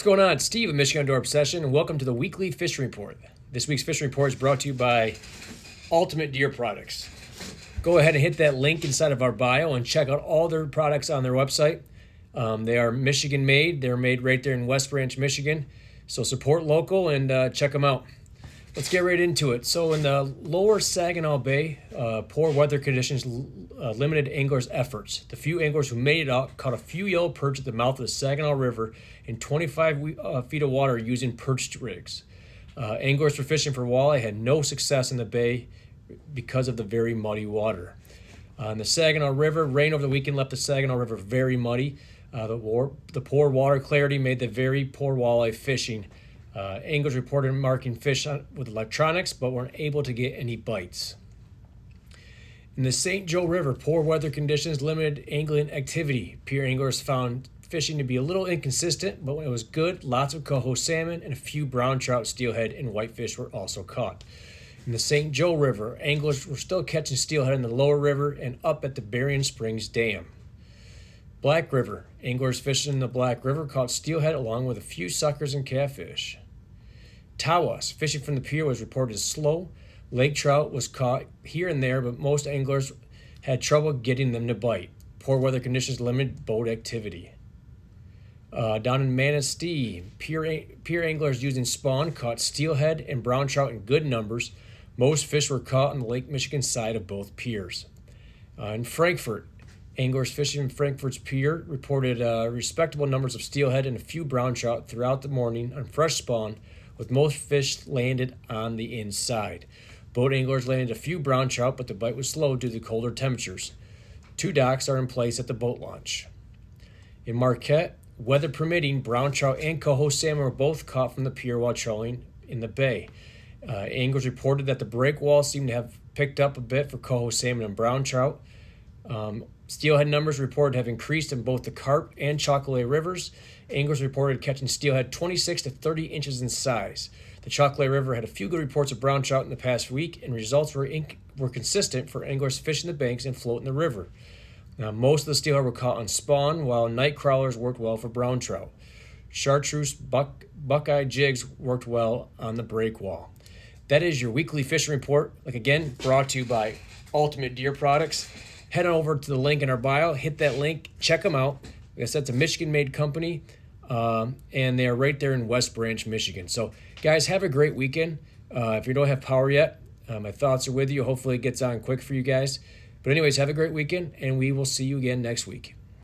What's going on? It's Steve of Michigan Outdoor Obsession, and welcome to the weekly fishing report. This week's fishing report is brought to you by Ultimate Deer Products. Go ahead and hit that link inside of our bio and check out all their products on their website. They are Michigan made. They're made right there in West Branch, Michigan. So support local and check them out. Let's get right into it. So in the lower Saginaw Bay, poor weather conditions limited anglers' efforts. The few anglers who made it out caught a few yellow perch at the mouth of the Saginaw River in 25 feet of water using perch rigs. Anglers for fishing for walleye had no success in the bay because of the very muddy water. On the Saginaw River, rain over the weekend left the Saginaw River very muddy. The poor water clarity made the very poor walleye fishing. Anglers reported marking fish with electronics but weren't able to get any bites. In the St. Joe River, poor weather conditions limited angling activity. Pier anglers found fishing to be a little inconsistent, but when it was good, lots of coho salmon and a few brown trout, steelhead, and whitefish were also caught. In the St. Joe River, anglers were still catching steelhead in the lower river and up at the Berrien Springs Dam. Black River, anglers fishing in the Black River caught steelhead along with a few suckers and catfish. Tawas, fishing from the pier was reported slow. Lake trout was caught here and there, but most anglers had trouble getting them to bite. Poor weather conditions limited boat activity. Down in Manistee, pier anglers using spawn caught steelhead and brown trout in good numbers. Most fish were caught on the Lake Michigan side of both piers. In Frankfort, anglers fishing in Frankfort's pier reported respectable numbers of steelhead and a few brown trout throughout the morning on fresh spawn, with most fish landed on the inside. Boat anglers landed a few brown trout, but the bite was slow due to the colder temperatures. 2 docks are in place at the boat launch. In Marquette, weather permitting, brown trout and coho salmon were both caught from the pier while trolling in the bay. Anglers reported that the breakwall seemed to have picked up a bit for coho salmon and brown trout. Steelhead numbers reported to have increased in both the Carp and Chocolate rivers. Anglers reported catching steelhead 26 to 30 inches in size. The Chocolate River had a few good reports of brown trout in the past week, and results were consistent for anglers fishing the banks and floating the river. Now, most of the steelhead were caught on spawn, while night crawlers worked well for brown trout. Chartreuse buckeye jigs worked well on the breakwall. That is your weekly fishing report. Again, brought to you by Ultimate Deer Products. Head on over to the link in our bio, hit that link, check them out. Like I said, it's a Michigan-made company, and they are right there in West Branch, Michigan. So, guys, have a great weekend. If you don't have power yet, my thoughts are with you. Hopefully it gets on quick for you guys. But anyways, have a great weekend, and we will see you again next week.